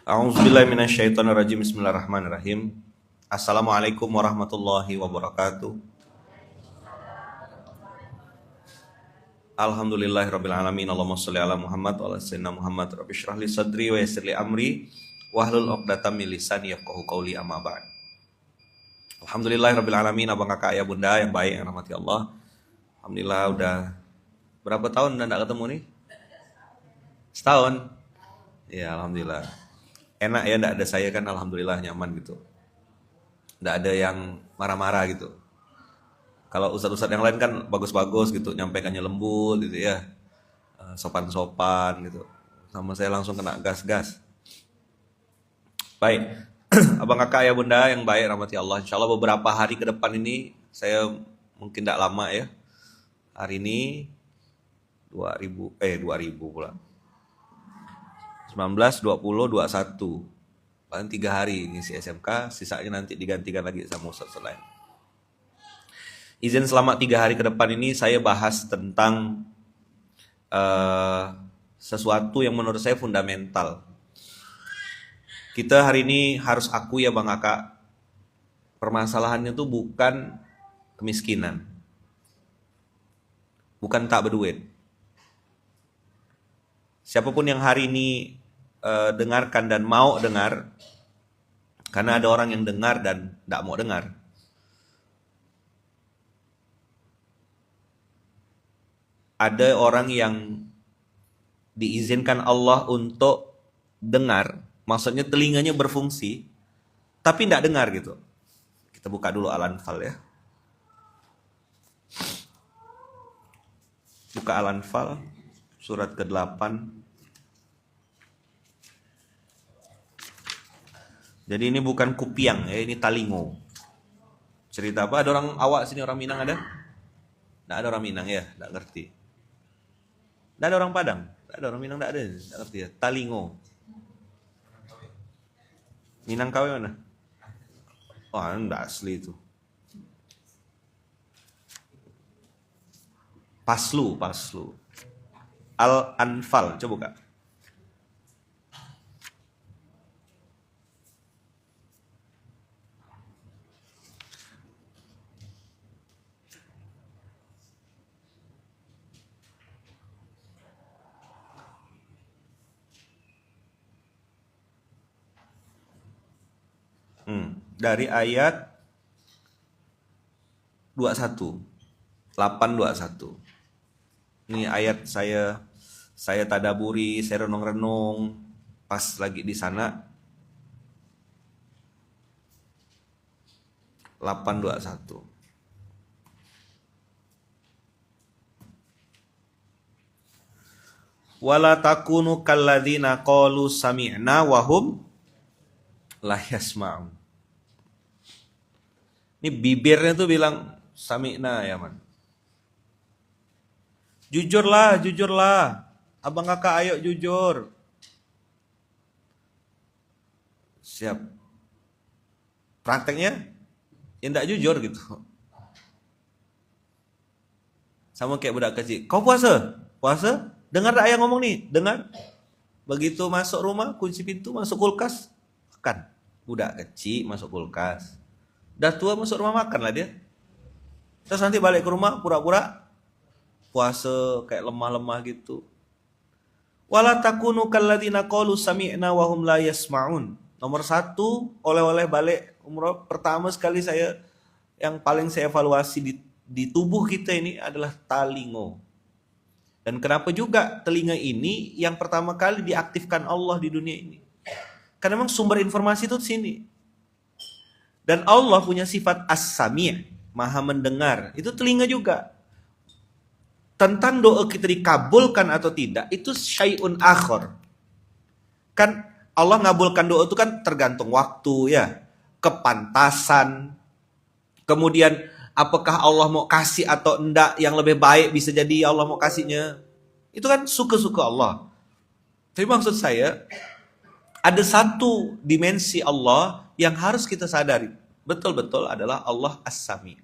A'udzubillahi minasyaitonirrajim. Bismillahirrahmanirrahim. Assalamualaikum warahmatullahi wabarakatuh. Alhamdulillahirabbil alamin. Allahumma shalli ala Muhammad wa ala sayyidina Muhammad. Rabbi shrah li sadri wa yassir li amri wahlul 'uqdatam min lisani yafqahu qawli, amma ba'd. Alhamdulillahirabbil alamin. Abang kakak ayah bunda yang baik yang rahmati Allah. Alhamdulillah udah berapa tahun udah enggak ketemu nih? Setahun. Ya, alhamdulillah. Enak ya enggak ada saya kan, alhamdulillah nyaman gitu. Enggak ada yang marah-marah gitu. Kalau ustadz-ustadz yang lain kan bagus-bagus gitu, nyampaikannya lembut gitu ya, sopan-sopan gitu. Sama saya langsung kena gas-gas. Baik, abang kakak ya bunda yang baik rahmati Allah. Insya Allah beberapa hari ke depan ini saya mungkin tidak lama ya. Hari ini 2000 pula. 19, 20, 21. Paling 3 hari ngisi SMK, sisanya nanti digantikan lagi sama ustadz lain. Izin selama 3 hari ke depan ini saya bahas tentang sesuatu yang menurut saya fundamental. Kita hari ini harus akui ya Bang Kakak, permasalahannya tuh bukan kemiskinan, bukan tak berduit. Siapapun yang hari ini dengarkan dan mau dengar, karena ada orang yang dengar dan tidak mau dengar. Ada orang yang diizinkan Allah untuk dengar, maksudnya telinganya berfungsi, tapi tidak dengar gitu. Kita buka dulu Al-Anfal ya. Buka Al-Anfal, surat ke-8. Jadi ini bukan kupiang ya, ini talingo. Cerita apa? Ada orang awak sini, orang Minang ada? Tidak ada orang Minang ya, tidak ngerti. Tidak ada orang Padang, tidak ada orang Minang, tidak ada, tidak ngerti ya. Talingo. Minangkabau mana? Oh, enggak asli itu. Paslu. Al-Anfal, coba buka. Dari ayat 21. 8:21. Ini ayat saya tadaburi, saya renung-renung pas lagi di sana. 8:21. Wala takunu kalladzina qalu sami'na wa hum la yasma'un. Ini bibirnya tuh bilang sami'na ya man. Jujurlah. Abang kakak ayo jujur. Siap. Prakteknya ya enggak jujur gitu. Sama kayak budak kecil. Kau puasa? Puasa? Dengar tak ayah ngomong nih? Dengar. Begitu masuk rumah, kunci pintu, masuk kulkas, makan. Budak kecil masuk kulkas. Dah tua masuk rumah makan lah dia. Terus nanti balik ke rumah pura-pura puasa kayak lemah-lemah gitu. Wala takunu kalladzina qalu sami'na wa hum la yasma'un. Nomor 1, oleh-oleh balik umroh pertama sekali yang paling saya evaluasi di tubuh kita ini adalah talingo. Dan kenapa juga telinga ini yang pertama kali diaktifkan Allah di dunia ini? Karena memang sumber informasi itu di sini. Dan Allah punya sifat as-sami', maha mendengar. Itu telinga juga. Tentang doa kita dikabulkan atau tidak, itu syai'un akhar. Kan Allah ngabulkan doa itu kan tergantung waktu ya, kepantasan. Kemudian apakah Allah mau kasih atau enggak, yang lebih baik bisa jadi Allah mau kasihnya. Itu kan suka-suka Allah. Tapi maksud saya, ada satu dimensi Allah yang harus kita sadari. Betul-betul adalah Allah as-sami.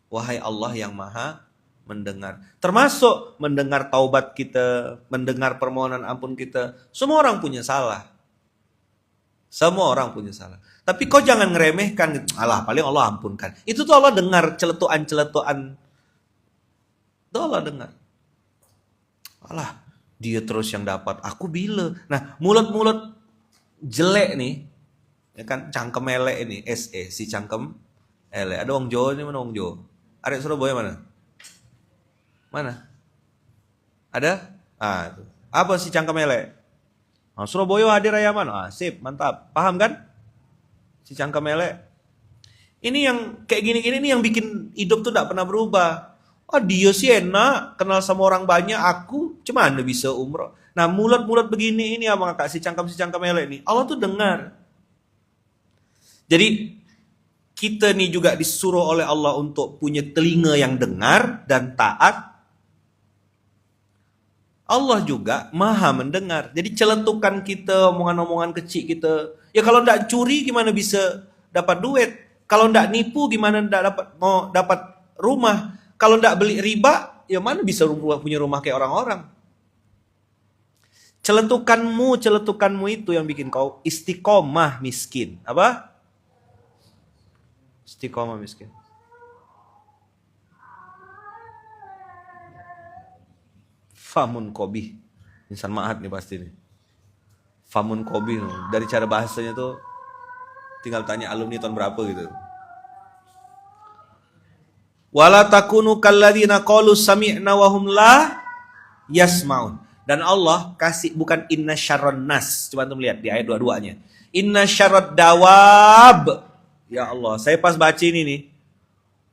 Wahai Allah yang maha mendengar. Termasuk mendengar taubat kita, mendengar permohonan ampun kita. Semua orang punya salah. Semua orang punya salah. Tapi kau jangan ngeremehkan. Alah, paling Allah ampunkan. Itu tuh Allah dengar celetuan-celetuan. Itu Allah dengar. Alah, dia terus yang dapat. Aku bila. Nah, mulut-mulut jelek nih. Ya kan, cangkem elek ini. SE, si cangkem elek. Ada Wong Jawa ini, mana Wong Jawa? Arek Surabaya mana? Mana? Ada? Ah, itu. Apa si cangkem elek? Nah, Surabaya hadir Ayaman. Ah, sip, mantap. Paham kan? Si cangkem elek. Ini yang kayak gini-gini nih yang bikin hidup tuh gak pernah berubah. Oh, dia sih enak, kenal sama orang banyak, aku cuman bisa umroh. Nah, mulut-mulut begini ini abang kakak si cangkem elek nih. Allah tuh dengar. Jadi kita nih juga disuruh oleh Allah untuk punya telinga yang dengar dan taat. Allah juga maha mendengar. Jadi celentukan kita, omongan-omongan kecil kita. Ya kalau ndak curi gimana bisa dapat duit? Kalau ndak nipu gimana ndak mau dapat rumah? Kalau ndak beli riba, ya mana bisa punya rumah kayak orang-orang? Celentukanmu itu yang bikin kau istiqomah miskin. Apa? Istiqomah miskin. Famun Kobi. Insan Mahat nih pasti nih. Famun Kobi. Dari cara bahasanya tuh tinggal tanya alumni tahun berapa gitu. Wala takunu kalladzina qalu sami'na wa hum la yasmaun. Dan Allah kasih bukan inna syarron nas. Coba antum lihat di ayat 22-nya. Inna syarrad dawab. Ya Allah, saya pas baca ini nih.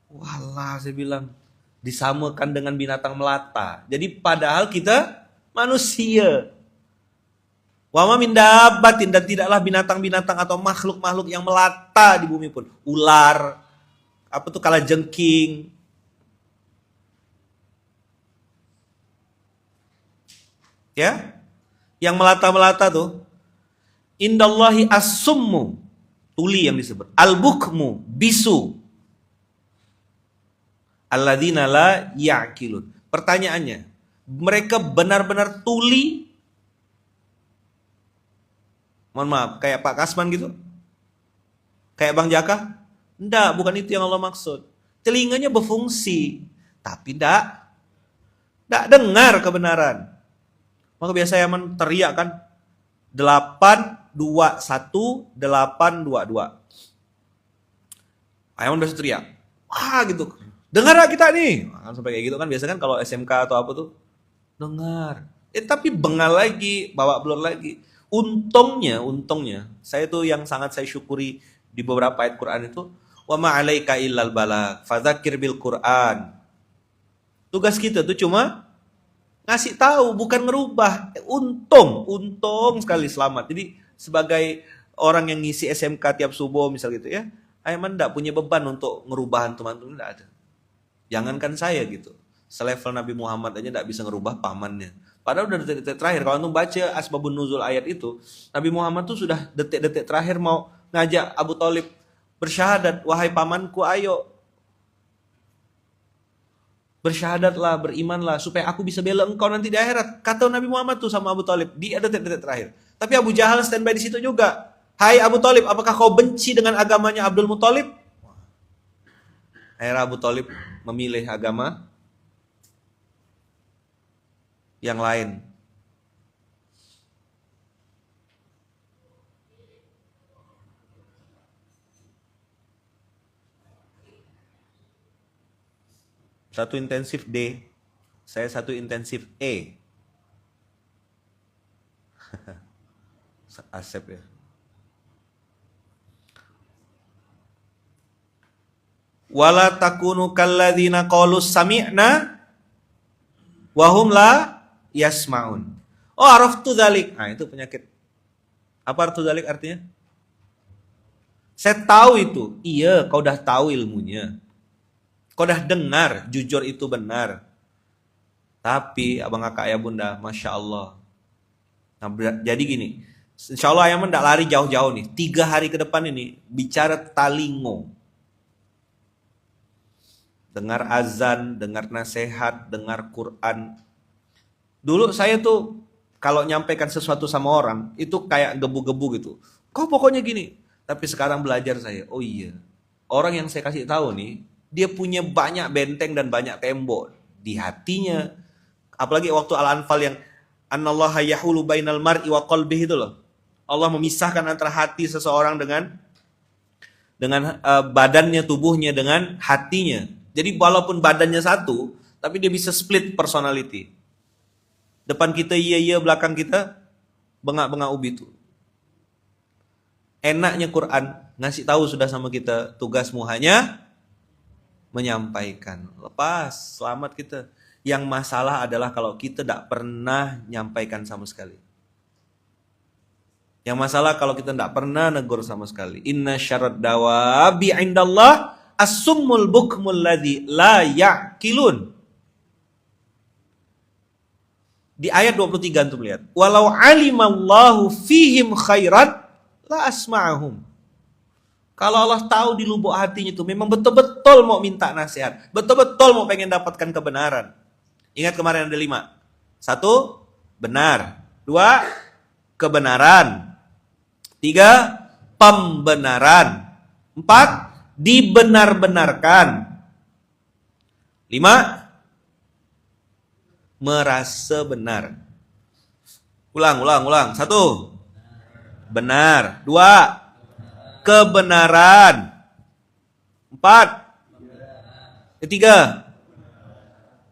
Walah, saya bilang disamakan dengan binatang melata. Jadi padahal kita manusia. Wa ma min dabbatin, dan tidaklah binatang-binatang atau makhluk-makhluk yang melata di bumi pun. Ular, apa tuh kalajengking. Ya? Yang melata-melata tuh. Indallahi as-summu, tuli yang disebut. Al-bukmu, bisu. Alladzina la ya'qilun. Pertanyaannya, mereka benar-benar tuli? Mohon maaf, kayak Pak Kasman gitu? Kayak Bang Jaka? Enggak, bukan itu yang Allah maksud. Telinganya berfungsi, tapi enggak dengar kebenaran. Maka biasa Yaman teriak kan, 821 822. Yaman biasa teriak, wah gitu. Dengar gak kita nih? Nah, sampai kayak gitu kan biasa kan kalau SMK atau apa tuh. Dengar. Tapi bengal lagi, bawa blur lagi. Untungnya, saya tuh yang sangat saya syukuri di beberapa ayat Quran itu, wa ma 'alaika illal balagh, fadzakir bil Quran. Tugas kita tuh cuma ngasih tahu, bukan ngerubah. Untung sekali selamat. Jadi sebagai orang yang ngisi SMK tiap subuh misal gitu ya, Aiman enggak punya beban untuk ngerubah teman-teman, enggak ada. Jangankan saya gitu. Selevel Nabi Muhammad aja enggak bisa ngerubah pamannya. Padahal udah detik-detik terakhir. Kalau antum baca asbabun nuzul ayat itu, Nabi Muhammad tuh sudah detik-detik terakhir mau ngajak Abu Thalib bersyahadat, wahai pamanku, ayo bersyahadatlah, berimanlah supaya aku bisa bela engkau nanti di akhirat. Kata Nabi Muhammad tuh sama Abu Thalib di detik-detik terakhir. Tapi Abu Jahal standby di situ juga. Hai Abu Thalib, apakah kau benci dengan agamanya Abdul Muthalib? Akhirnya Abu Thalib memilih agama yang lain. Satu intensif D, saya satu intensif E. Asep ya. Wala takunu kalladzina qalu sami'na wa hum la yasmaun. Oh, araftu dzalik. Nah, itu penyakit. Apa araftu dzalik artinya? Saya tahu itu. Iya, kau dah tahu ilmunya. Kau dah dengar, jujur itu benar. Tapi abang kakak ya bunda, masya Allah. Nah, jadi gini, insya Allah ayam tidak lari jauh-jauh nih. 3 hari ke depan ini bicara talingo. Dengar azan, dengar nasihat, dengar Quran. Dulu saya tuh kalau nyampaikan sesuatu sama orang, itu kayak gebu-gebu gitu. Kau pokoknya gini. Tapi sekarang belajar saya, oh iya, orang yang saya kasih tahu nih, dia punya banyak benteng dan banyak tembok di hatinya. Apalagi waktu Al-Anfal yang Anallaha yahulu bainal mar'i wa qalbihi itu loh. Allah memisahkan antara hati seseorang dengan badannya, tubuhnya, dengan hatinya. Jadi walaupun badannya satu, tapi dia bisa split personality. Depan kita iya, belakang kita bengak-bengak ubi itu. Enaknya Quran ngasih tahu sudah sama kita, tugasmu hanya menyampaikan. Lepas, selamat kita. Yang masalah adalah kalau kita tidak pernah nyampaikan sama sekali. Yang masalah kalau kita tidak pernah negur sama sekali. Inna syarad dawabi indallah as-summul bukmul ladzi la ya'qilun. Di ayat 23 antum lihat. Walau alimallahu fihim khairan la asma'ahum. Kalau Allah tahu di lubuk hatinya itu memang betul-betul mau minta nasihat, betul-betul mau pengen dapatkan kebenaran. Ingat kemarin ada 5. 1, benar. 2, kebenaran. 3, pembenaran. 4, dibenar-benarkan. 5, merasa benar. Ulang. 1, benar. 2, kebenaran. 4, 3,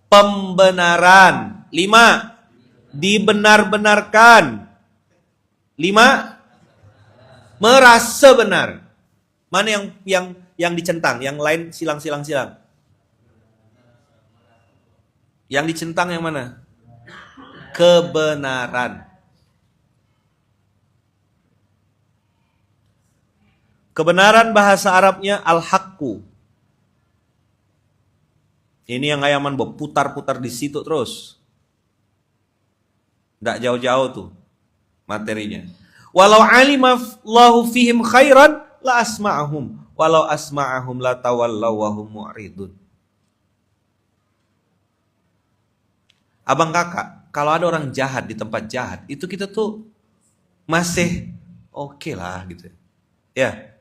pembenaran. 5, dibenar-benarkan. 5, merasa benar. Mana yang dicentang? Yang lain silang. Yang dicentang yang mana? Kebenaran. Kebenaran bahasa Arabnya al-haqqu. Ini yang ayaman putar-putar di situ terus. Nggak jauh-jauh tuh materinya. Walau alimallahu fihim khairan la asma'ahum. Walau asma'ahum la tawallaw wa hum mu'ridun. Abang kakak, kalau ada orang jahat di tempat jahat, itu kita tuh masih oke lah gitu. Ya.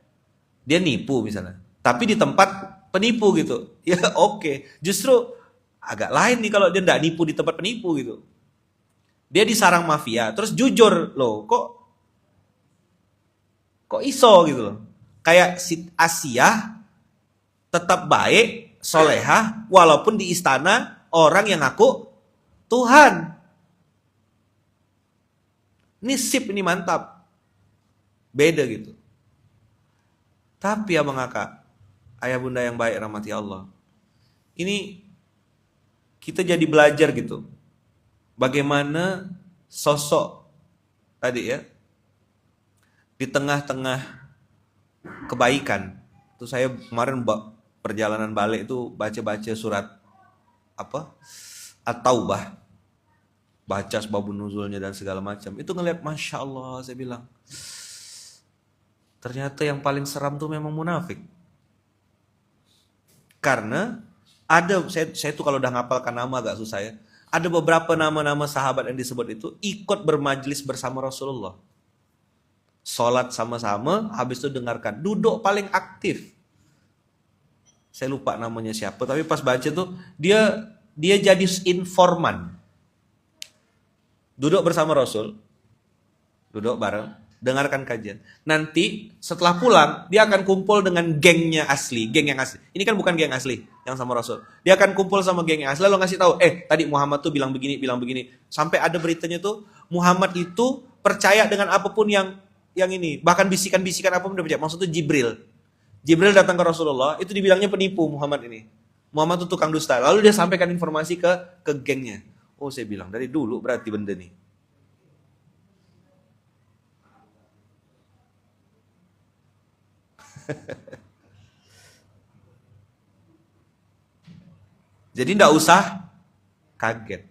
Dia nipu misalnya. Tapi di tempat penipu gitu. Ya oke. Justru agak lain nih kalau dia nggak nipu di tempat penipu gitu. Dia disarang mafia, terus jujur loh, kok iso gitu loh. Kayak si Asia tetap baik, solehah, walaupun di istana orang yang ngaku Tuhan. Ini sip, ini mantap. Beda gitu. Tapi abang kakak, ayah bunda yang baik rahmati Allah, ini kita jadi belajar gitu. Bagaimana sosok tadi ya, di tengah-tengah kebaikan. Itu saya kemarin perjalanan balik itu baca-baca surat At-Taubah. Baca sebab nuzulnya dan segala macam. Itu ngeliat Masya Allah, saya bilang. Ternyata yang paling seram tuh memang munafik. Karena ada, saya tuh kalau udah ngapalkan nama agak susah ya. Ada beberapa nama-nama sahabat yang disebut itu ikut bermajlis bersama Rasulullah. Sholat sama-sama, habis itu dengarkan. Duduk paling aktif. Saya lupa namanya siapa, tapi pas baca tuh dia jadi informan. Duduk bersama Rasul. Duduk bareng, dengarkan kajian. Nanti setelah pulang, dia akan kumpul dengan gengnya asli, geng yang asli. Ini kan bukan geng asli yang sama Rasul. Dia akan kumpul sama geng yang asli, lalu ngasih tahu, tadi Muhammad tuh bilang begini. Sampai ada beritanya tuh, Muhammad itu percaya dengan apapun yang ini. Bahkan bisikan-bisikan apapun dia percaya. Maksudnya Jibril. Jibril datang ke Rasulullah, itu dibilangnya penipu Muhammad ini. Muhammad itu tukang dusta. Lalu dia sampaikan informasi ke gengnya. Oh, saya bilang, dari dulu berarti benda nih. Jadi tidak usah kaget.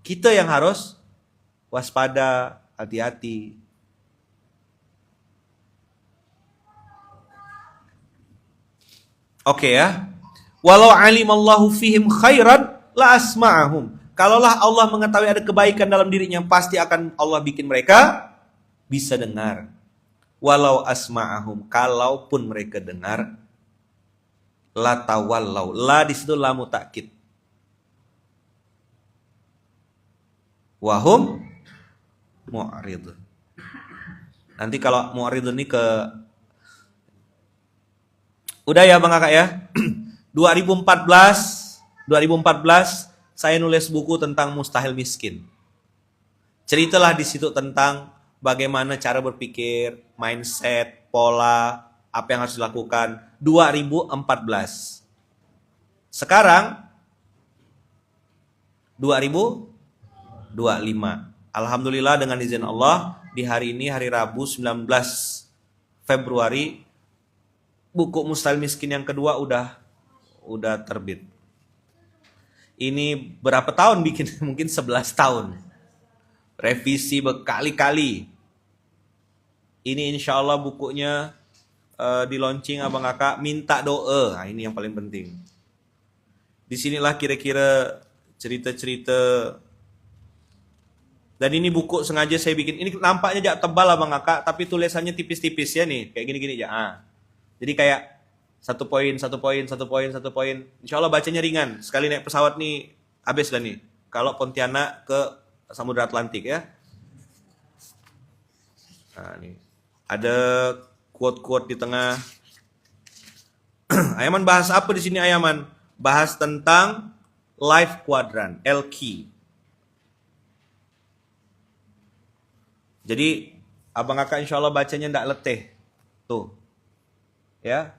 Kita yang harus waspada, hati-hati. Oke ya. Walau alimallahu fihim khairan la asma'ahum. Kalaulah Allah mengetahui ada kebaikan dalam dirinya, pasti akan Allah bikin mereka bisa dengar. Walau asma'ahum, kalaupun mereka dengar, la tawallau. La di situ lamu takkid. Wahum mu'ridun. Nanti kalau mu'ridun ini udah ya Bang Kakak ya. 2014 saya nulis buku tentang mustahil miskin. Ceritalah di situ tentang bagaimana cara berpikir, mindset, pola, apa yang harus dilakukan. 2014. Sekarang 2025. Alhamdulillah dengan izin Allah, di hari ini hari Rabu 19 Februari buku Mustahil Miskin yang kedua udah terbit. Ini berapa tahun bikin? Mungkin 11 tahun. Revisi berkali-kali. Ini insya Allah bukunya di launching Abang Kakak, minta doa. Nah, ini yang paling penting. Disinilah kira-kira cerita-cerita. Dan ini buku sengaja saya bikin. Ini nampaknya jak tebal Abang Kakak, tapi tulisannya tipis-tipis ya nih, kayak gini-gini aja. Ah. Jadi kayak satu poin. Insya Allah bacanya ringan. Sekali naik pesawat nih, habis lah nih. Kalau Pontianak ke Samudra Atlantik ya. Nah, nih. Ada quote-quote di tengah. Ayaman bahas apa di sini Ayaman? Bahas tentang life quadrant, LQ. Jadi Abang Kakak insya Allah bacanya ndak letih. Tuh. Ya.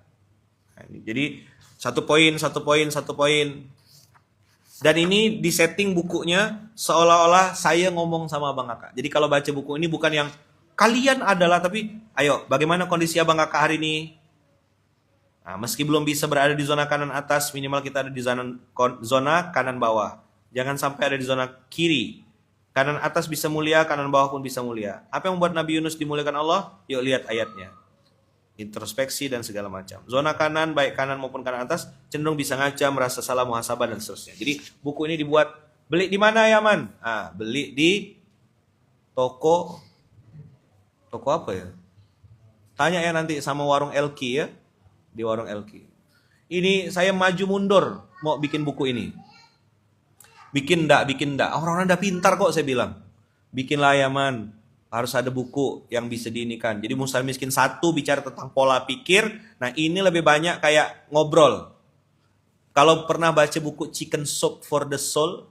Nah, jadi satu poin. Dan ini disetting bukunya seolah-olah saya ngomong sama Abang Kakak. Jadi kalau baca buku ini bukan yang kalian adalah, tapi ayo bagaimana kondisi Abang Kakak hari ini? Nah, meski belum bisa berada di zona kanan atas, minimal kita ada di zona kanan bawah. Jangan sampai ada di zona kiri. Kanan atas bisa mulia, kanan bawah pun bisa mulia. Apa yang membuat Nabi Yunus dimuliakan Allah? Yuk lihat ayatnya. Introspeksi dan segala macam. Zona kanan, baik kanan maupun kanan atas, cenderung bisa ngaca, merasa salah, muhasabah dan seterusnya. Jadi buku ini dibuat, beli di mana ya Man? Ah, beli di toko apa ya? Tanya ya nanti sama warung LQ ya. Di warung LQ. Ini saya maju mundur mau bikin buku ini. Bikin ndak. Orang-orang udah pintar kok saya bilang. Bikinlah ya Man. Harus ada buku yang bisa diinikan. Jadi Mustahil Miskin 1 bicara tentang pola pikir. Nah ini lebih banyak kayak ngobrol. Kalau pernah baca buku Chicken Soup for the Soul.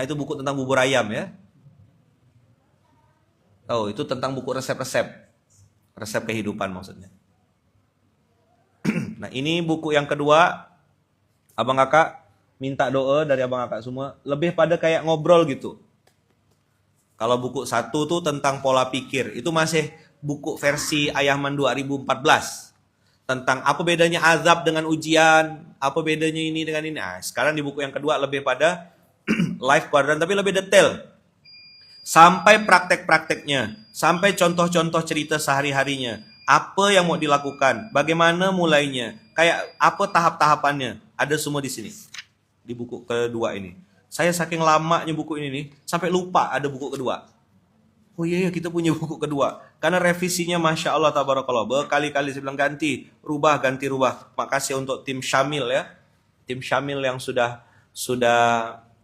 Itu buku tentang bubur ayam ya. Oh itu tentang buku resep-resep. Resep kehidupan maksudnya. Nah ini buku yang kedua. Abang Kakak minta doa dari Abang Kakak semua. Lebih pada kayak ngobrol gitu. Kalau buku 1 tuh tentang pola pikir. Itu masih buku versi Ayaman 2014. Tentang apa bedanya azab dengan ujian. Apa bedanya ini dengan ini. Nah, sekarang di buku yang kedua lebih pada life quadrant. Tapi lebih detail. Sampai praktek-prakteknya. Sampai contoh-contoh cerita sehari-harinya. Apa yang mau dilakukan. Bagaimana mulainya. Kayak apa tahap-tahapannya. Ada semua di sini. Di buku kedua ini. Saya saking lamanya buku ini nih, sampai lupa ada buku kedua. Oh iya, kita punya buku kedua. Karena revisinya Masya Allah, tabarakallah. Berkali-kali saya bilang ganti, rubah. Makasih untuk tim Syamil ya. Tim Syamil yang sudah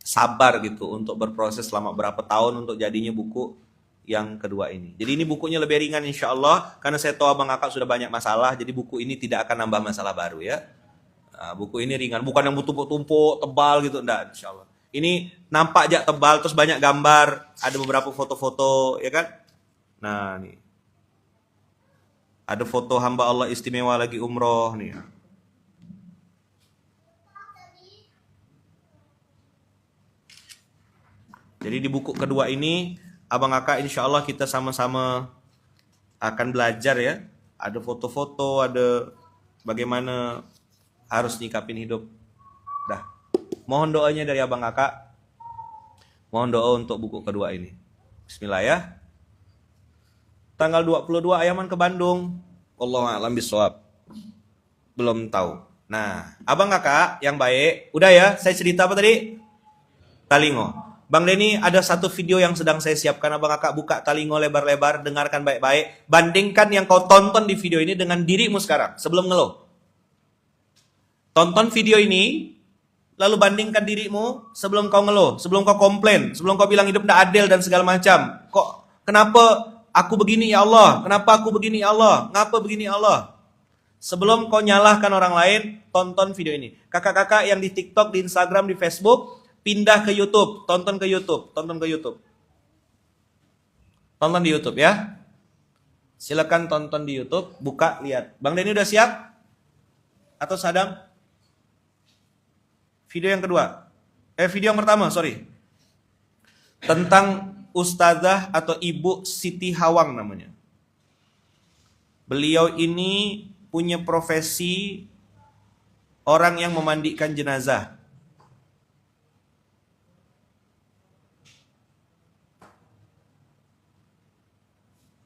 sabar gitu untuk berproses selama berapa tahun untuk jadinya buku yang kedua ini. Jadi ini bukunya lebih ringan insya Allah. Karena saya tahu Abang Kakak sudah banyak masalah, jadi buku ini tidak akan nambah masalah baru ya. Nah, buku ini ringan, bukan yang tumpuk-tumpuk, tebal gitu, enggak insya Allah. Ini nampak jak tebal, terus banyak gambar, ada beberapa foto-foto, ya kan? Nah, nih. Ada foto hamba Allah istimewa lagi umroh, nih. Jadi di buku kedua ini, Abang Kakak insya Allah kita sama-sama akan belajar ya. Ada foto-foto, ada bagaimana harus nyikapin hidup. Dah. Mohon doanya dari Abang Kakak. Mohon doa untuk buku kedua ini. Bismillah ya. Tanggal 22 Ayaman ke Bandung. Wallahu a'lam bishawab. Belum tahu. Nah, Abang Kakak yang baik. Udah ya, saya cerita apa tadi? Talingo. Bang Denny, ada satu video yang sedang saya siapkan. Abang Kakak buka talingo lebar-lebar, dengarkan baik-baik. Bandingkan yang kau tonton di video ini dengan dirimu sekarang, sebelum ngeluh. Tonton video ini, lalu bandingkan dirimu sebelum kau ngeluh, sebelum kau komplain, sebelum kau bilang hidup tidak adil dan segala macam. Kenapa aku begini ya Allah? Kenapa aku begini ya Allah? Ngapa begini ya Allah? Sebelum kau nyalahkan orang lain, tonton video ini. Kakak-kakak yang di TikTok, di Instagram, di Facebook, pindah ke YouTube, tonton ke YouTube. Tonton di YouTube ya. Silakan tonton di YouTube, buka, lihat. Bang Denny udah siap? Atau Sadam? Video yang kedua. Video yang pertama, sorry. Tentang Ustazah atau Ibu Siti Hawang namanya. Beliau ini punya profesi orang yang memandikan jenazah.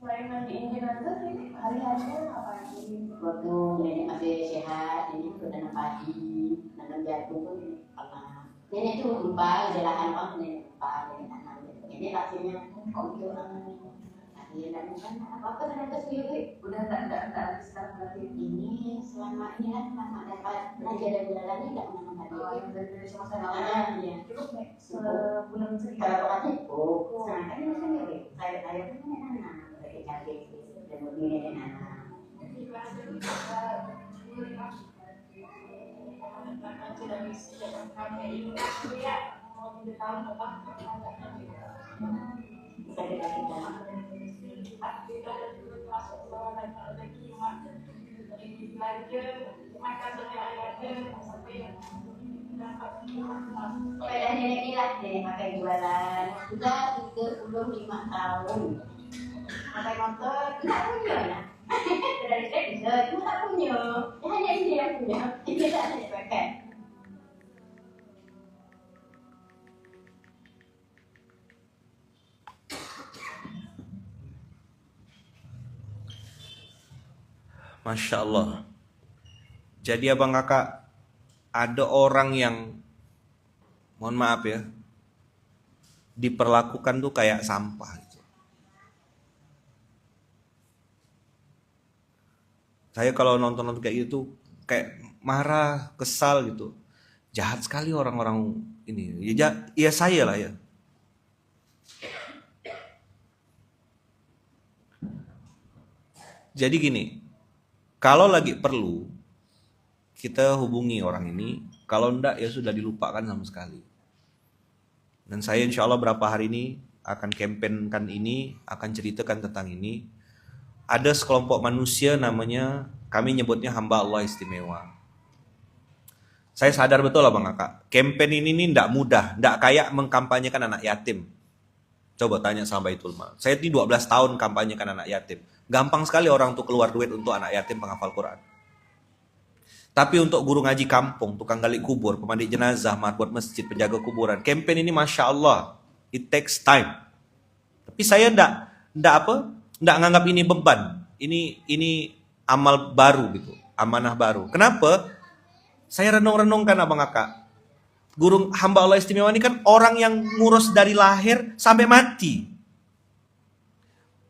Selain mandiin jenazah, hari-harinya apa sih? Waktu nenek masih sehat, nenek udah nanam padi, nanam jagung pun pernah. Nenek tuh lupa, jelahan apa, nenek lupa, nenek nanam. Nenek hasilnya, kok itu hasilnya dan kan apa-apa ternyata sendiri. Udah tak habis sekarang berarti. Ini selama ini kan mama dapat belajar dari jalannya nggak menanam padi. Oh, yang dari semasa lalu. Iya. Cukup nih, sebulan sekali. Kalau katanya, nah kan ini sendiri. Saya kan nenek nanam. Cabai dan begini dan anak. Sepeda nenek ini lah, nenek pakai jualan. Sudah 35 tahun. Pakai motor, tidak punya ya. Dari saya bisa, tidak punya. Hanya ini yang punya, ini tidak ada yang pakai. Masya Allah. Jadi abang kakak, ada orang yang, mohon maaf ya, diperlakukan tuh kayak sampah gitu. Saya kalau nonton kayak gitu, kayak marah, kesal gitu. Jahat sekali orang-orang ini. Ya saya lah ya. Jadi gini, kalau lagi perlu, kita hubungi orang ini. Kalau enggak ya sudah dilupakan sama sekali. Dan saya insya Allah berapa hari ini akan campaignkan ini, akan ceritakan tentang ini. Ada sekelompok manusia namanya, kami nyebutnya hamba Allah istimewa. Saya sadar betul lah Bang Kakak, campaign ini enggak mudah, enggak kayak mengkampanyekan anak yatim. Coba tanya sama Baitul Mal. Saya ini 12 tahun kampanyekan anak yatim. Gampang sekali orang tuh keluar duit untuk anak yatim penghafal Quran. Tapi untuk guru ngaji kampung, tukang gali kubur, pemandi jenazah, marbot masjid, penjaga kuburan, campaign ini Masya Allah, it takes time. Tapi saya enggak nganggap ini beban. Ini amal baru gitu, amanah baru. Kenapa? Saya renung-renungkan Abang Kakak. Guru hamba Allah istimewa ini kan orang yang ngurus dari lahir sampai mati.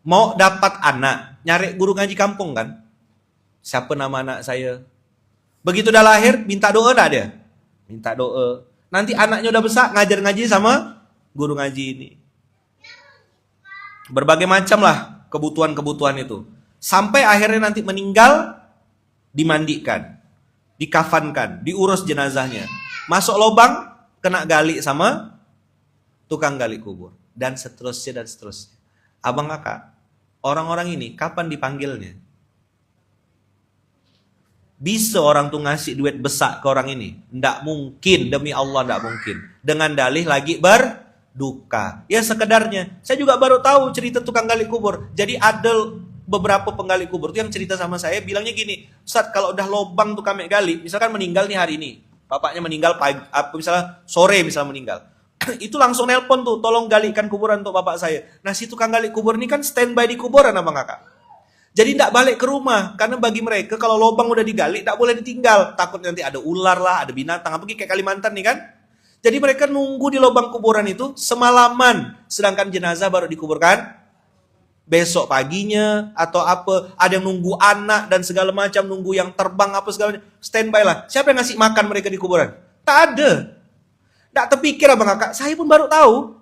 Mau dapat anak, nyari guru ngaji kampung kan? Siapa nama anak saya? Begitu udah lahir, minta doa dah dia. Minta doa. Nanti anaknya udah besar, ngajar ngaji sama guru ngaji ini. Berbagai macam lah kebutuhan-kebutuhan itu. Sampai akhirnya nanti meninggal, dimandikan, dikafankan, diurus jenazahnya. Masuk lubang, kena gali sama tukang gali kubur. Dan seterusnya, dan seterusnya. Abang Kakak, orang-orang ini kapan dipanggilnya? Bisa orang tuh ngasih duit besar ke orang ini? Nggak mungkin, demi Allah nggak mungkin. Dengan dalih lagi berduka. Ya sekedarnya. Saya juga baru tahu cerita tukang gali kubur. Jadi ada beberapa penggali kubur tuh yang cerita sama saya, bilangnya gini, Ustaz kalau udah lubang tuh kami gali, misalkan meninggal nih hari ini, bapaknya meninggal pagi, misalnya sore misalnya meninggal, itu langsung nelpon tuh, tolong galikan kuburan untuk bapak saya. Nah si tukang gali kubur ini kan standby di kuburan Abang Kakak. Jadi tidak balik ke rumah, karena bagi mereka kalau lubang udah digali, tidak boleh ditinggal, takut nanti ada ular lah, ada binatang, apalagi kayak Kalimantan nih kan. Jadi mereka nunggu di lubang kuburan itu semalaman, sedangkan jenazah baru dikuburkan besok paginya atau apa. Ada yang nunggu anak dan segala macam, nunggu yang terbang apa segala macam. Standby lah. Siapa yang ngasih makan mereka di kuburan? Tak ada. Tak terpikir abang kakak. Saya pun baru tahu.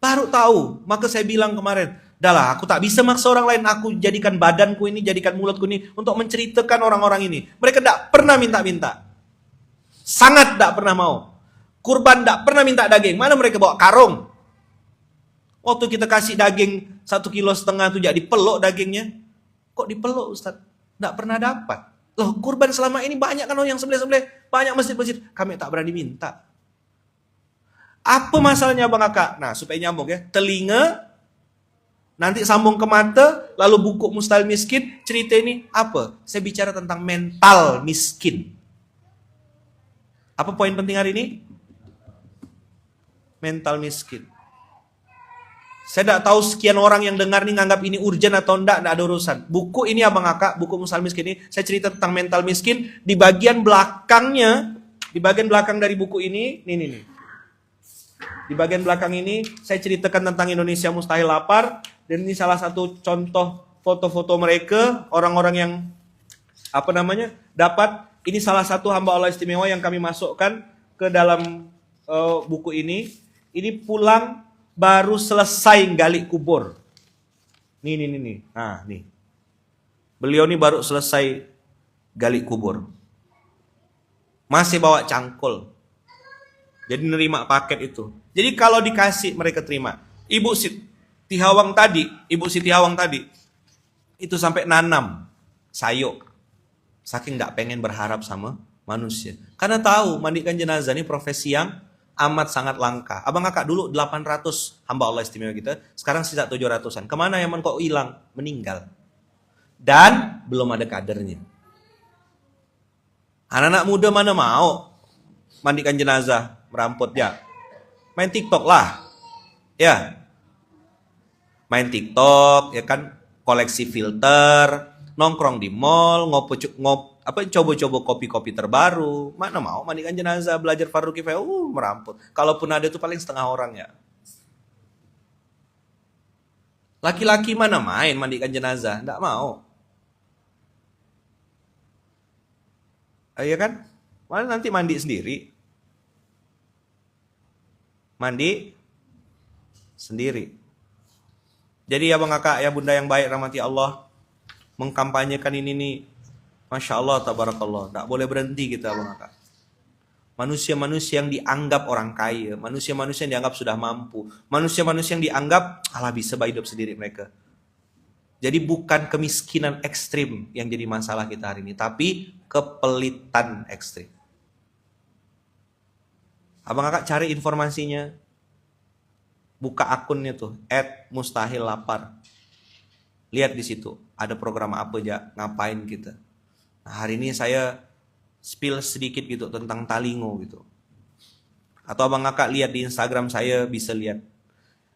Baru tahu. Maka saya bilang kemarin, dah aku tak bisa maksa orang lain. Aku jadikan badanku ini, jadikan mulutku ini untuk menceritakan orang-orang ini. Mereka tak pernah minta-minta. Sangat tak pernah mau. Kurban tak pernah minta daging. Mana mereka bawa karung? Waktu kita kasih daging 1,5 kilo tuh jadi peluk dagingnya. Kok dipeluk Ustaz? Tak pernah dapat. Loh, kurban selama ini banyak kan yang sembelih-sembelih. Banyak masjid-masjid. Kami tak berani minta. Apa masalahnya Bang Kakak? Nah, supaya nyambung ya. Telinga, nanti sambung ke mata, lalu buku Mustahil Miskin. Cerita ini apa? Saya bicara tentang mental miskin. Apa poin penting hari ini? Mental miskin. Saya tidak tahu sekian orang yang dengar nih nganggap ini urgent atau enggak ada urusan. Buku ini Abang Kakak, buku Mustahil Miskin ini, saya cerita tentang mental miskin. Di bagian belakangnya, di bagian belakang dari buku ini, nih. Di bagian belakang ini, saya ceritakan tentang Indonesia Mustahil Lapar. Dan ini salah satu contoh foto-foto mereka, orang-orang yang, dapat. Ini salah satu hamba Allah istimewa yang kami masukkan ke dalam buku ini. Ini pulang baru selesai gali kubur. Nih. Nah, nih. Beliau nih baru selesai gali kubur. Masih bawa cangkul. Jadi nerima paket itu. Jadi kalau dikasih mereka terima. Ibu Siti Hawang tadi itu sampai nanam sayur. Saking gak pengen berharap sama manusia. Karena tahu mandikan jenazah ini profesi yang amat sangat langka. Abang Kakak dulu 800 hamba Allah istimewa kita. Sekarang sisa 700-an. Kemana yang kok hilang? Meninggal. Dan belum ada kadernya. Anak-anak muda mana mau mandikan jenazah, merampot ya. Main TikTok lah. Ya. Main TikTok, ya kan, koleksi filter, nongkrong di mall, coba-coba kopi-kopi terbaru. Mana mau mandikan jenazah, belajar fardu kifayah, merampot. Kalaupun ada itu paling setengah orang ya. Laki-laki mana main mandikan jenazah, enggak mau. Iya kan? Mana nanti mandi sendiri. Mandi sendiri. Jadi ya Bang Kakak, ya Bunda yang baik rahmati Allah, mengkampanyekan ini nih, Masya Allah, tabarakallah. Tak boleh berhenti kita Bang Kakak. Manusia-manusia yang dianggap orang kaya, manusia-manusia yang dianggap sudah mampu, manusia-manusia yang dianggap bisa hidup sendiri mereka. Jadi bukan kemiskinan ekstrim yang jadi masalah kita hari ini, tapi kepelitan ekstrim. Abang Kakak cari informasinya, buka akunnya tuh @mustahillapar. Lihat di situ ada program apa aja, ngapain kita. Nah, hari ini saya spill sedikit gitu tentang Talingo gitu. Atau Abang Kakak lihat di Instagram saya bisa lihat.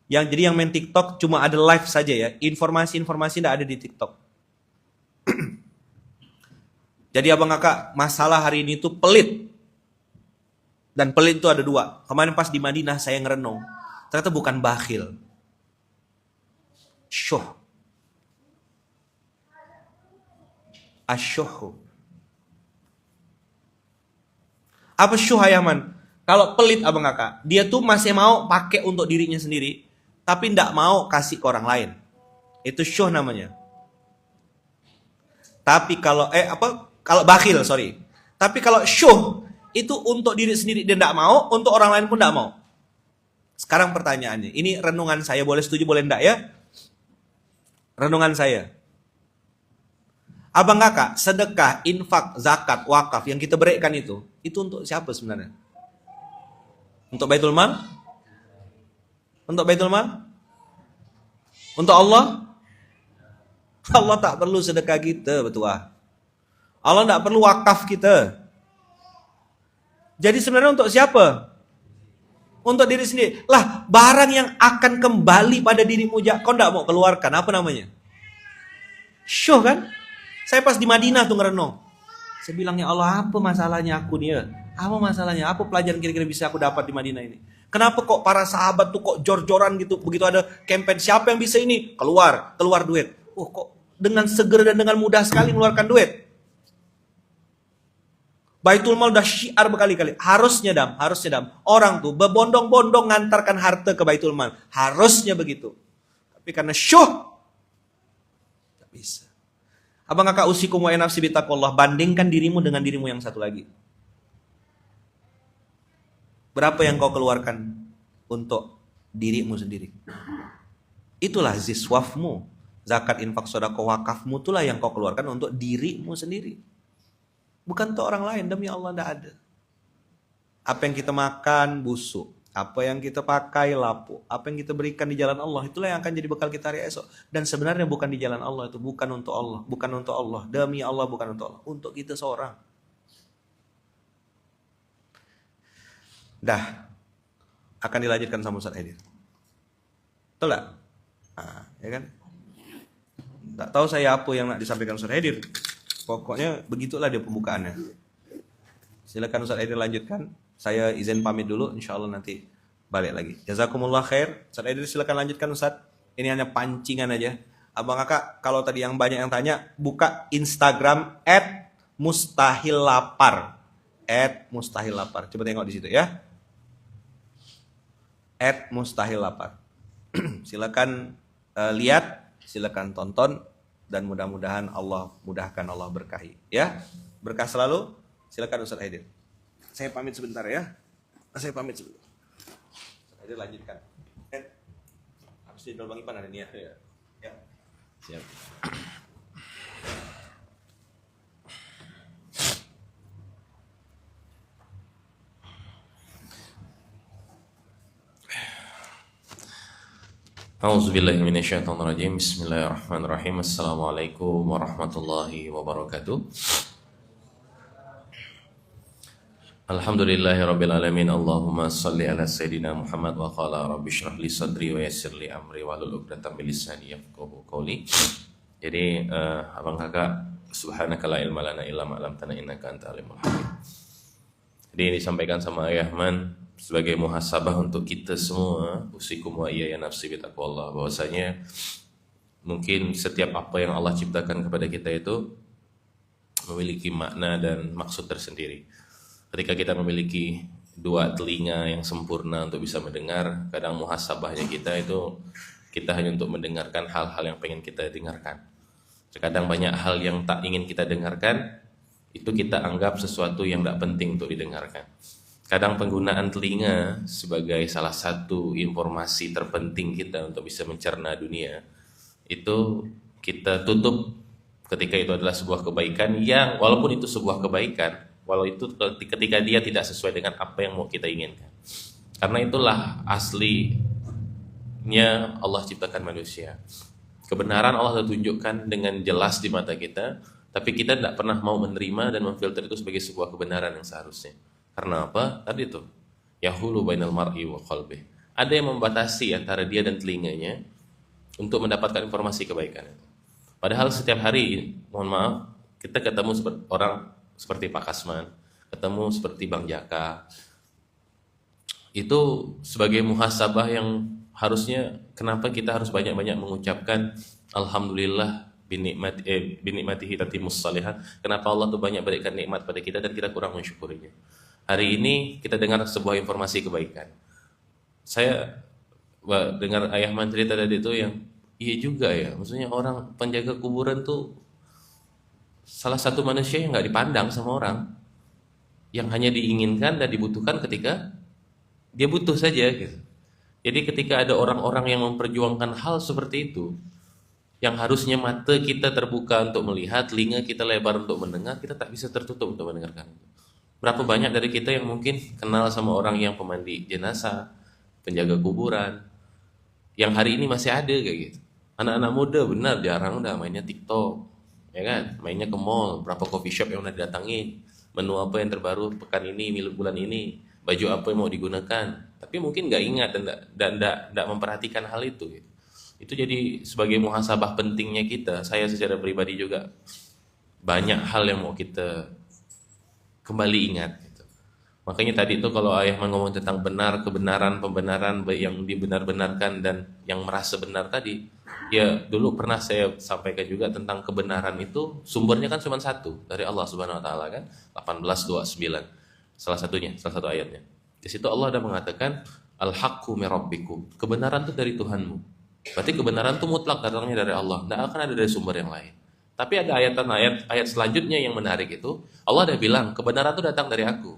Jadi yang main TikTok cuma ada live saja ya. Informasi-informasi tidak ada di TikTok. Jadi Abang Kakak, masalah hari ini tuh pelit. Dan pelit itu ada dua. Kemarin pas di Madinah saya ngerenung. Ternyata bukan bakhil. Syuh. Asyuhu. Apa syuh Ayaman? Kalau pelit Abang Kakak, dia tuh masih mau pakai untuk dirinya sendiri, tapi tidak mau kasih ke orang lain. Itu syuh namanya. Tapi kalau bakhil, sorry. Tapi kalau syuh itu untuk diri sendiri dia tidak mau, untuk orang lain pun tidak mau. Sekarang pertanyaannya, ini renungan saya, boleh setuju boleh enggak ya? Renungan saya. Abang Kakak, sedekah, infak, zakat, wakaf yang kita berikan itu untuk siapa sebenarnya? Untuk Baitul Mal? Untuk Baitul Mal? Untuk Allah? Allah tak perlu sedekah kita, betul. Allah tak perlu wakaf kita. Jadi sebenarnya untuk siapa? Untuk diri sendiri. Lah, barang yang akan kembali pada dirimu, kau tidak mau keluarkan. Apa namanya? Syuh kan? Saya pas di Madinah tuh ngerenung. Saya bilang, ya Allah, apa masalahnya aku nih ya? Apa masalahnya? Apa pelajaran kira-kira bisa aku dapat di Madinah ini? Kenapa kok para sahabat tuh kok jor-joran gitu? Begitu ada campaign, siapa yang bisa ini? Keluar duit. Oh, kok dengan segera dan dengan mudah sekali mengeluarkan duit. Baitul Mal udah syiar berkali-kali. Harusnya dam. Orang tuh berbondong-bondong ngantarkan harta ke Baitul Mal. Harusnya begitu. Tapi karena syuh, tak bisa. Abang kakak usikum wa nafsi bitaqwallah. Bandingkan dirimu dengan dirimu yang satu lagi. Berapa yang kau keluarkan untuk dirimu sendiri? Itulah ziswafmu. Zakat, infak, sedekah, wakafmu itulah yang kau keluarkan untuk dirimu sendiri. Bukan untuk orang lain, demi Allah tidak ada. Apa yang kita makan busuk, apa yang kita pakai lapuk, apa yang kita berikan di jalan Allah, itulah yang akan jadi bekal kita hari esok. Dan sebenarnya bukan di jalan Allah, itu bukan untuk Allah, bukan untuk Allah, demi Allah bukan untuk Allah, untuk kita seorang. Dah akan dilanjutkan sama Ustaz Edir. Betul tak? Nah, ya kan? Tak tahu saya apa yang nak disampaikan Ustaz Edir. Pokoknya begitulah dia pembukaannya. Silakan Ustaz Edir lanjutkan. Saya izin pamit dulu, insya Allah nanti balik lagi. Jazakumullah khair. Ustaz Edir silakan lanjutkan Ustaz. Ini hanya pancingan aja. Abang kakak, kalau tadi yang banyak yang tanya, buka Instagram @mustahillapar. @mustahillapar. Coba tengok di situ ya. @mustahillapar. Silakan lihat, silakan tonton, dan mudah-mudahan Allah mudahkan, Allah berkahi ya. Berkah selalu. Silakan Ustaz Aidil. Saya pamit sebentar ya. Ustaz Aidil lanjutkan. Habis di Bang Ipan ada nih ya. Ya. Siap. A'udzubillahi minasyaitonirrajim. Bismillahirrahmanirrahim. Assalamualaikum warahmatullahi wabarakatuh. Alhamdulillahirabbil alamin. Allahumma shalli ala sayidina Muhammad wa qala rabbi shrah li sadri wa yassir li amri wahlul 'uqdatam min lisani yafqahu qawli. Jadi abang kakak, subhanaka la ilma lana illa ma 'allamtana innaka antal alimul hakim. Jadi disampaikan sama Ayah Man sebagai muhasabah untuk kita semua, usikum wa iyaya nafsi bitaqwallah, bahwasanya mungkin setiap apa yang Allah ciptakan kepada kita itu memiliki makna dan maksud tersendiri. Ketika kita memiliki dua telinga yang sempurna untuk bisa mendengar, kadang muhasabahnya kita itu kita hanya untuk mendengarkan hal-hal yang pengen kita dengarkan. Terkadang banyak hal yang tak ingin kita dengarkan, itu kita anggap sesuatu yang tidak penting untuk didengarkan. Kadang penggunaan telinga sebagai salah satu informasi terpenting kita untuk bisa mencerna dunia, itu kita tutup ketika itu adalah sebuah kebaikan yang walaupun itu sebuah kebaikan, walau itu ketika dia tidak sesuai dengan apa yang mau kita inginkan. Karena itulah aslinya Allah ciptakan manusia. Kebenaran Allah tunjukkan dengan jelas di mata kita, tapi kita tidak pernah mau menerima dan memfilter itu sebagai sebuah kebenaran yang seharusnya. Karena apa? Tadi itu yahulu bainal mar'i wa qalbih. Ada yang membatasi antara dia dan telinganya untuk mendapatkan informasi kebaikan. Padahal setiap hari, mohon maaf, kita ketemu orang seperti Pak Kasman, ketemu seperti Bang Jaka. Itu sebagai muhasabah yang harusnya kenapa kita harus banyak-banyak mengucapkan alhamdulillah binikmatihi tatimmus shalihat. Kenapa Allah tuh banyak berikan nikmat pada kita dan kita kurang mensyukurinya. Hari ini kita dengar sebuah informasi kebaikan. Saya dengar Ayah Man cerita tadi itu yang iya juga ya. Maksudnya orang penjaga kuburan tuh salah satu manusia yang nggak dipandang sama orang, yang hanya diinginkan dan dibutuhkan ketika dia butuh saja gitu. Jadi ketika ada orang-orang yang memperjuangkan hal seperti itu, yang harusnya mata kita terbuka untuk melihat, telinga kita lebar untuk mendengar, kita tak bisa tertutup untuk mendengarkan itu. Berapa banyak dari kita yang mungkin kenal sama orang yang pemandi jenazah, penjaga kuburan, yang hari ini masih ada kayak gitu. Anak-anak muda benar jarang udah mainnya TikTok, ya kan? Mainnya ke mall, berapa coffee shop yang udah didatangin, menu apa yang terbaru pekan ini, bulan ini, baju apa yang mau digunakan. Tapi mungkin nggak ingat dan nggak memperhatikan hal itu. Gitu. Itu jadi sebagai muhasabah pentingnya kita. Saya secara pribadi juga banyak hal yang mau kita kembali ingat gitu. Makanya tadi itu kalau ayah ngomong tentang benar, kebenaran, pembenaran yang dibenar-benarkan dan yang merasa benar tadi, ya dulu pernah saya sampaikan juga tentang kebenaran itu sumbernya kan cuma satu dari Allah Subhanahu wa taala kan, 18:29. Salah satu ayatnya. Di situ Allah ada mengatakan al-haqqu mir rabbikum. Kebenaran itu dari Tuhanmu. Berarti kebenaran itu mutlak datangnya dari Allah, tidak akan ada dari sumber yang lain. Tapi ada ayat selanjutnya yang menarik itu, Allah udah bilang kebenaran itu datang dari aku.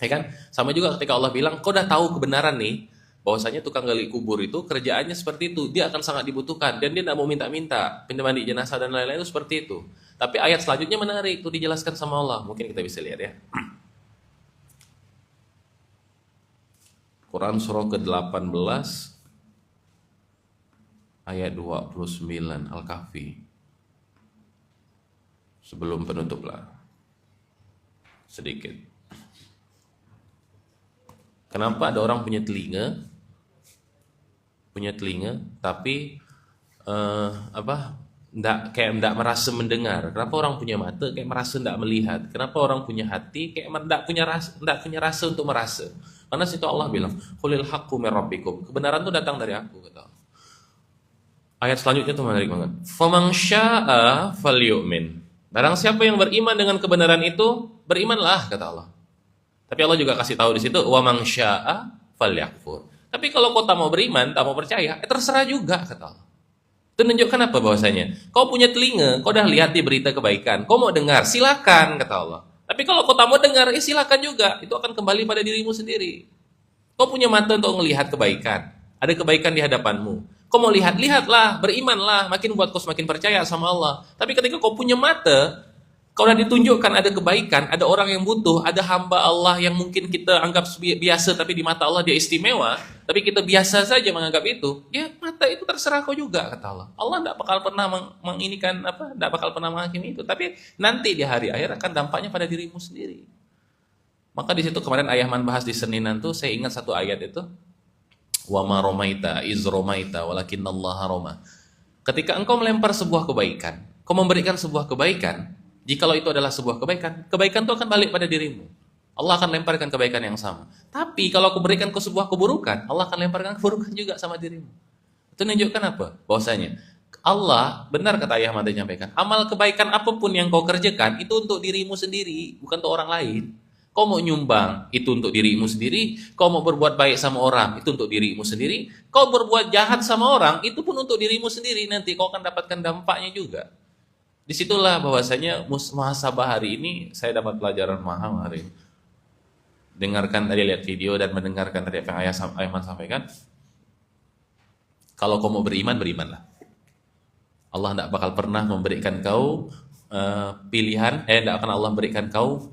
Ya kan? Sama juga ketika Allah bilang, kau udah tahu kebenaran nih, bahwasanya tukang gali kubur itu kerjaannya seperti itu, dia akan sangat dibutuhkan dan dia tidak mau minta-minta, pindah mandi jenazah dan lain-lain itu seperti itu. Tapi ayat selanjutnya menarik, itu dijelaskan sama Allah. Mungkin kita bisa lihat ya. Quran surah ke-18 ayat 29 Al-Kahfi. Sebelum penutup lah sedikit. Kenapa ada orang punya telinga tapi ndak merasa mendengar? Kenapa orang punya mata kayak merasa ndak melihat? Kenapa orang punya hati kayak ndak punya rasa untuk merasa? Karena situ Allah bilang, "Qulil haqqu mir rabbikum." Kebenaran itu datang dari aku, kata Allah. Ayat selanjutnya itu menarik banget. "Faman syaa'a falyu'min." Barang siapa yang beriman dengan kebenaran itu, berimanlah, kata Allah. Tapi Allah juga kasih tahu di situ, "Wa man syaa'a falyakfur." Tapi kalau kau tak mau beriman, tak mau percaya, terserah juga, kata Allah. Itu menunjukkan apa bahwasanya? Kau punya telinga, kau dah lihat di berita kebaikan, kau mau dengar, silakan, kata Allah. Tapi kalau kau tak mau dengar, silakan juga. Itu akan kembali pada dirimu sendiri. Kau punya mata untuk melihat kebaikan. Ada kebaikan di hadapanmu. Kau mau lihat, lihatlah, berimanlah. Makin buat kau semakin percaya sama Allah. Tapi ketika kau punya mata, kau sudah ditunjukkan ada kebaikan, ada orang yang butuh, ada hamba Allah yang mungkin kita anggap biasa, tapi di mata Allah dia istimewa. Tapi kita biasa saja menganggap itu. Ya mata itu terserah kau juga, kata Allah. Allah tidak bakal pernah tidak bakal pernah menghakimi itu. Tapi nanti di hari akhir akan dampaknya pada dirimu sendiri. Maka di situ kemarin ayah bahas di Seninan tuh, saya ingat satu ayat itu. Wa ma romaita iz romaita walakinallaha roma. Ketika engkau melempar sebuah kebaikan, kau memberikan sebuah kebaikan, jikalau itu adalah sebuah kebaikan, kebaikan itu akan balik pada dirimu. Allah akan lemparkan kebaikan yang sama. Tapi kalau aku berikan ke sebuah keburukan, Allah akan lemparkan keburukan juga sama dirimu. Itu menunjukkan apa? Bahwasanya Allah, benar kata ayah Mada menyampaikan, amal kebaikan apapun yang kau kerjakan itu untuk dirimu sendiri, bukan untuk orang lain. Kau mau nyumbang, itu untuk dirimu sendiri. Kau mau berbuat baik sama orang, itu untuk dirimu sendiri. Kau berbuat jahat sama orang, itu pun untuk dirimu sendiri. Nanti kau akan dapatkan dampaknya juga. Disitulah bahwasanya muhasabah hari ini, saya dapat pelajaran mahal hari ini. Dengarkan tadi, lihat video dan mendengarkan tadi apa yang Ayman sampaikan. Kalau kau mau beriman, berimanlah. Allah tidak bakal pernah memberikan kau pilihan, tidak akan Allah berikan kau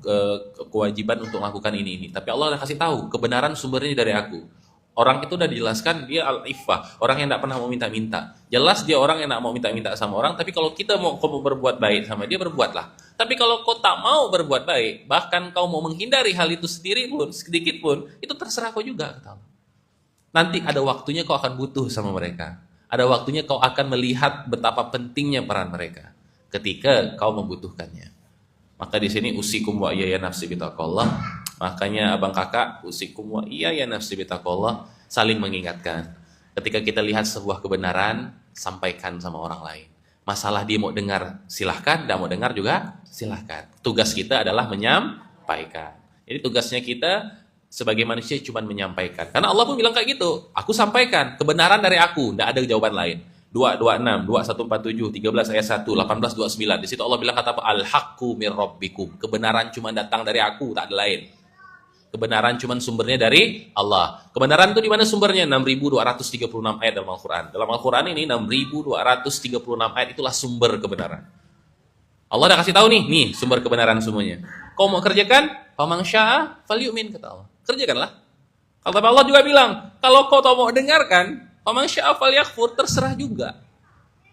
kewajiban untuk melakukan ini. Tapi Allah udah kasih tahu, kebenaran sumbernya dari aku. Orang itu udah dijelaskan, dia al-iffah, orang yang tidak pernah mau minta-minta. Jelas dia orang yang tidak mau minta-minta sama orang, tapi kalau kau mau berbuat baik sama dia, berbuatlah. Tapi kalau kau tak mau berbuat baik, bahkan kau mau menghindari hal itu sendiri pun, sedikit pun, itu terserah kau juga, kata Allah. Nanti ada waktunya kau akan butuh sama mereka. Ada waktunya kau akan melihat betapa pentingnya peran mereka ketika kau membutuhkannya. Maka di sini usikum wa iya ya nafsi bitaqallah. Makanya abang kakak usikum wa iya ya nafsi bitaqallah, saling mengingatkan. Ketika kita lihat sebuah kebenaran, sampaikan sama orang lain. Masalah dia mau dengar, silahkan. Tidak mau dengar juga, silahkan. Tugas kita adalah menyampaikan. Jadi tugasnya kita sebagai manusia cuma menyampaikan. Karena Allah pun bilang kayak gitu. Aku sampaikan kebenaran dari aku, tidak ada jawaban lain. 226, 2147, 13 ayat 1, 18, 29. Di situ Allah bilang kata apa? Al-haqqu mir rabbikum. Kebenaran cuma datang dari aku, tak ada lain. Kebenaran cuma sumbernya dari Allah. Kebenaran itu di mana sumbernya? 6236 ayat dalam Al-Quran. Dalam Al-Quran ini 6236 ayat itulah sumber kebenaran. Allah udah kasih tahu nih sumber kebenaran semuanya. Kau mau kerjakan? Faman syaa'a falyu'min, kata Allah. Kerjakanlah. Kalau Allah juga bilang, kalau kau tak mau dengarkan, faman syaa'a falyakfur, terserah juga.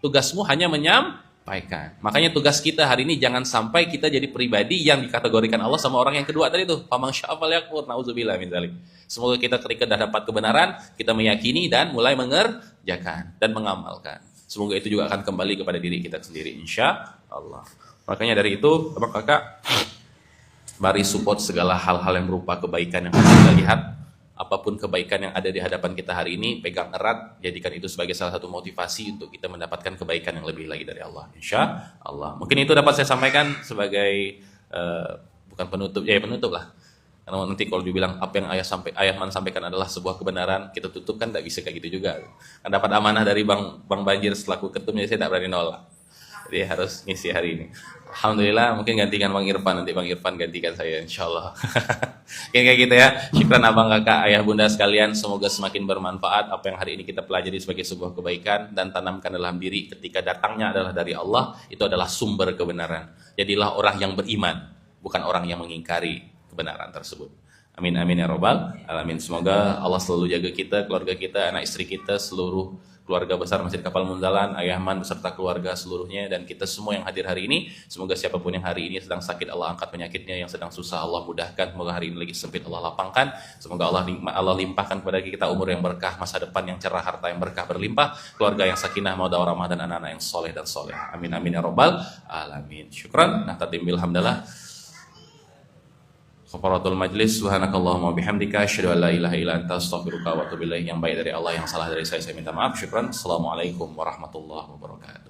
Tugasmu hanya menyampaikan. Makanya tugas kita hari ini jangan sampai kita jadi pribadi yang dikategorikan Allah sama orang yang kedua tadi tuh. Faman syaa'a falyakfur, nauzubillah min dzalik. Semoga kita ketika dah dapat kebenaran, kita meyakini dan mulai mengerjakan dan mengamalkan. Semoga itu juga akan kembali kepada diri kita sendiri, insya Allah. Makanya dari itu, Bapak Kakak, Mari support segala hal-hal yang berupa kebaikan yang kita lihat. Apapun kebaikan yang ada di hadapan kita hari ini, pegang erat, jadikan itu sebagai salah satu motivasi untuk kita mendapatkan kebaikan yang lebih lagi dari Allah. Insya Allah. Mungkin itu dapat saya sampaikan sebagai bukan penutup, ya penutup lah. Karena nanti kalau dibilang apa yang Ayahman sampaikan adalah sebuah kebenaran, kita tutup kan tidak bisa kayak gitu juga. Kan dapat amanah dari Bang Banjir selaku ketum, jadi saya tidak berani nolak. Jadi harus ngisi hari ini. Alhamdulillah, mungkin gantikan Bang Irfan, nanti Bang Irfan gantikan saya insyaallah. Kayak gitu ya. Syukran abang kakak, ayah bunda sekalian, semoga semakin bermanfaat apa yang hari ini kita pelajari sebagai sebuah kebaikan dan tanamkan dalam diri ketika datangnya adalah dari Allah, itu adalah sumber kebenaran. Jadilah orang yang beriman, bukan orang yang mengingkari kebenaran tersebut. Amin amin ya robbal alamin. Semoga Allah selalu jaga kita, keluarga kita, anak istri kita, seluruh keluarga besar Masjid Kapal Munzalan, Ayahman beserta keluarga seluruhnya, dan kita semua yang hadir hari ini. Semoga siapapun yang hari ini sedang sakit, Allah angkat penyakitnya, yang sedang susah Allah mudahkan, semoga hari ini lagi sempit Allah lapangkan, semoga Allah limpahkan kepada kita umur yang berkah, masa depan yang cerah, harta yang berkah berlimpah, keluarga yang sakinah, mawaddah warahmah, dan anak-anak yang soleh dan soleh. Amin amin ya robbal alamin. Syukran. Nah tatim bilhamdallah. Kafaratul majlis, subhanakallahumma bihamdika, asyhadu an la ilaha illa anta, astaghfiruka wa atubu ilaik. Yang baik dari Allah, yang salah dari saya minta maaf. Syukran. Assalamualaikum warahmatullahi wabarakatuh.